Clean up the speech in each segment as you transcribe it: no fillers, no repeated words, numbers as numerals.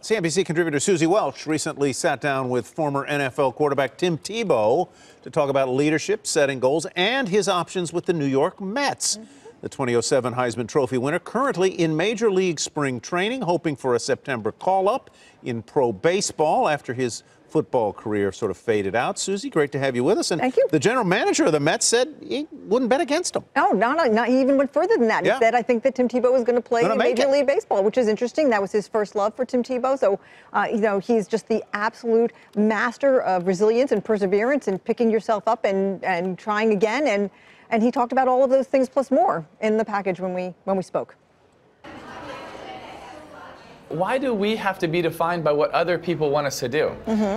CNBC contributor Suzy Welch recently sat down with former NFL quarterback Tim Tebow to talk about leadership, setting goals, and his options with the New York Mets. The 2007 Heisman Trophy winner currently in Major League spring training, hoping for a September call-up in pro baseball after his football career sort of faded out. Suzy, great to have you with us. And thank you. The general manager of the Mets said he wouldn't bet against him. Oh, not he even went further than that. Yeah. He said, I think that Tim Tebow is going to play in Major League Baseball, which is interesting. That was his first love for Tim Tebow. So, he's just the absolute master of resilience and perseverance and picking yourself up and trying again. And he talked about all of those things plus more in the package when we spoke. Why do we have to be defined by what other people want us to do?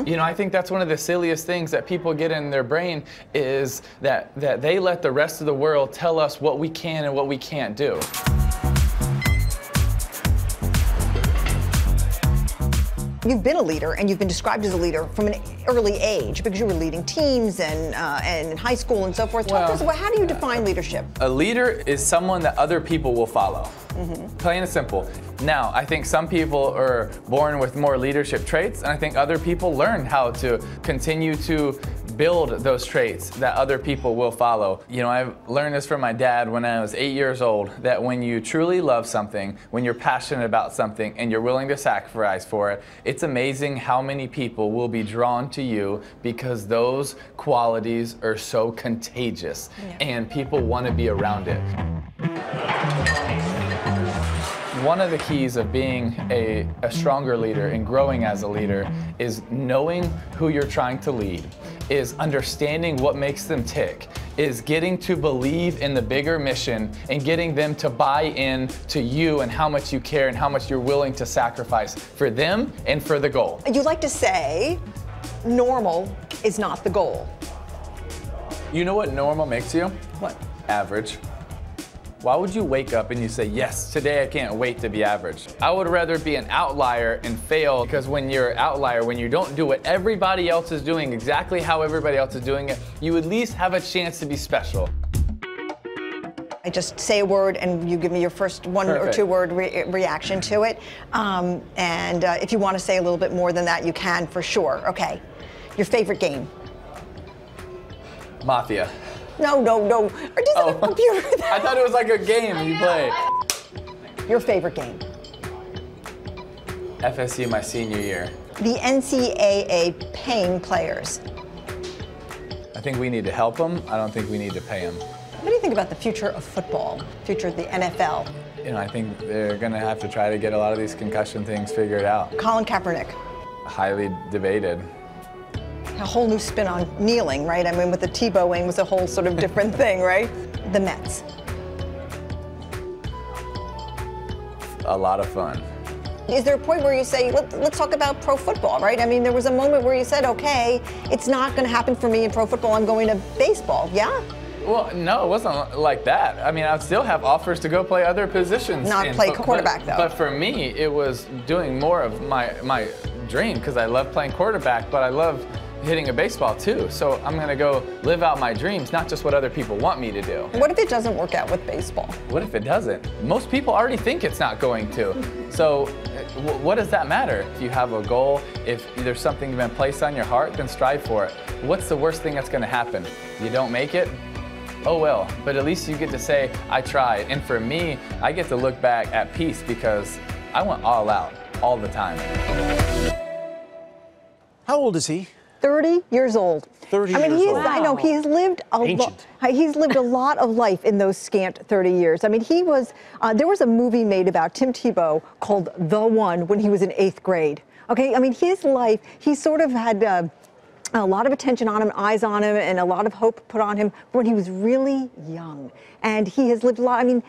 You know, I think that's one of the silliest things that people get in their brain is that they let the rest of the world tell us what we can and what we can't do. You've been a leader, and you've been described as a leader from an early age because you were leading teams and in high school and so forth. Talk to us, how do you define leadership? A leader is someone that other people will follow. Plain and simple. Now, I think some people are born with more leadership traits, and I think other people learn how to continue to build those traits that other people will follow. You know, I learned this from my dad when I was 8 years old, that when you truly love something, when you're passionate about something, and you're willing to sacrifice for it, it's amazing how many people will be drawn to you because those qualities are so contagious, and people want to be around it. One of the keys of being a stronger leader and growing as a leader is knowing who you're trying to lead, is understanding what makes them tick, is getting to believe in the bigger mission and getting them to buy in to you and how much you care and how much you're willing to sacrifice for them and for the goal. You like to say normal is not the goal. You know what normal makes you? What? Average. Why would you wake up and you say, yes, today I can't wait to be average? I would rather be an outlier and fail, because when you're an outlier, when you don't do what everybody else is doing exactly how everybody else is doing it, you at least have a chance to be special. I just say a word and you give me your first one or two word reaction to it. And if you want to say a little bit more than that, you can for sure. Okay. Your favorite game? Mafia. No. Or just a computer. I thought it was like a game you play. Your favorite game? FSU my senior year. The NCAA paying players. I think we need to help them. I don't think we need to pay them. What do you think about the future of football, future of the NFL? You know, I think they're going to have to try to get a lot of these concussion things figured out. Colin Kaepernick. Highly debated. A whole new spin on kneeling, right? I mean, with the Tebowing was a whole sort of different thing, right? The Mets. A lot of fun. Is there a point where you say, let's talk about pro football, right? I mean, there was a moment where you said, okay, it's not going to happen for me in pro football. I'm going to baseball. Yeah? Well, no, it wasn't like that. I mean, I would still have offers to go play other positions. Not play quarterback, though. But for me, it was doing more of my dream, because I love playing quarterback, but I love hitting a baseball too. So I'm going to go live out my dreams, not just what other people want me to do. What if it doesn't work out with baseball? What if it doesn't? Most people already think it's not going to. So what does that matter? If you have a goal, if there's something you've been placed on your heart, then strive for it. What's the worst thing that's going to happen? You don't make it? Oh well, but at least you get to say, I tried. And for me, I get to look back at peace because I went all out, all the time. How old is he? 30 years old. 30 I mean, years old. I know he's lived he's lived a lot of life in those scant 30 years. I mean, he was there was a movie made about Tim Tebow called The One when he was in 8th grade. Okay, I mean, his life, he sort of had a lot of attention on him, eyes on him, and a lot of hope put on him when he was really young. And he has lived a lot. I mean,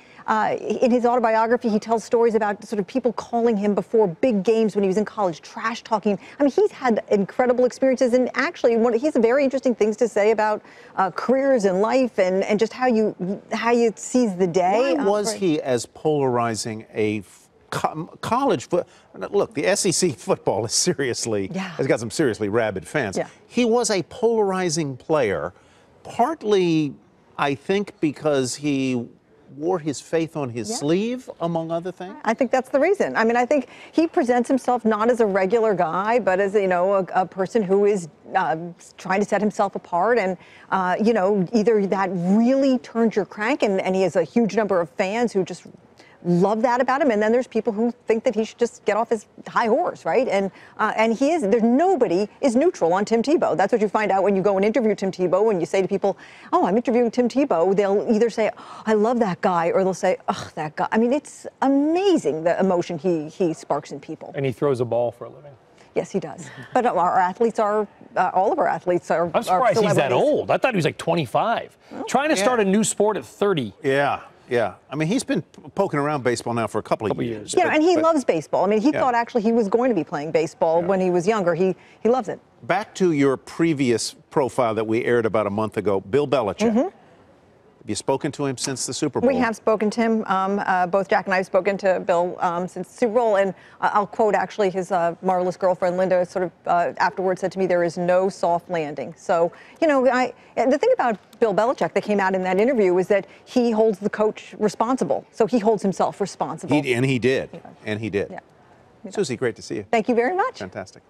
in his autobiography, he tells stories about sort of people calling him before big games when he was in college, trash talking. I mean, he's had incredible experiences, and actually, he has very interesting things to say about careers and life, and just how you seize the day. Why was he as polarizing a college foot? Look, the SEC football is has got some seriously rabid fans. Yeah. He was a polarizing player, partly, I think, because he wore his faith on his sleeve, among other things? I think that's the reason. I mean, I think he presents himself not as a regular guy, but as, you know, a person who is trying to set himself apart. And, you know, either that really turns your crank, and he has a huge number of fans who just love that about him, and then there's people who think that he should just get off his high horse, right? And nobody is neutral on Tim Tebow. That's what you find out when you go and interview Tim Tebow. When you say to people, "Oh, I'm interviewing Tim Tebow," they'll either say, "Oh, I love that guy," or they'll say, "Ugh, that guy." I mean, it's amazing the emotion he sparks in people. And he throws a ball for a living. Yes, he does. But our athletes are, all of our athletes are. I'm surprised he's that old. I thought he was like 25. Trying to start a new sport at 30. Yeah. Yeah, I mean, he's been poking around baseball now for a couple of years. Yeah, and he loves baseball. I mean, he thought actually he was going to be playing baseball when he was younger. He loves it. Back to your previous profile that we aired about a month ago, Bill Belichick. Have you spoken to him since the Super Bowl? We have spoken to him. Both Jack and I have spoken to Bill since the Super Bowl. And I'll quote, actually, his marvelous girlfriend, Linda, sort of afterwards said to me, there is no soft landing. So, you know, the thing about Bill Belichick that came out in that interview is that he holds the coach responsible. So he holds himself responsible. And he did. And he did. Yeah. Suzy, great to see you. Thank you very much. Fantastic.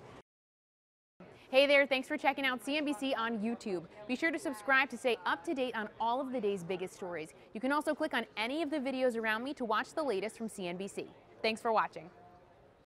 Hey there, thanks for checking out CNBC on YouTube. Be sure to subscribe to stay up to date on all of the day's biggest stories. You can also click on any of the videos around me to watch the latest from CNBC. Thanks for watching.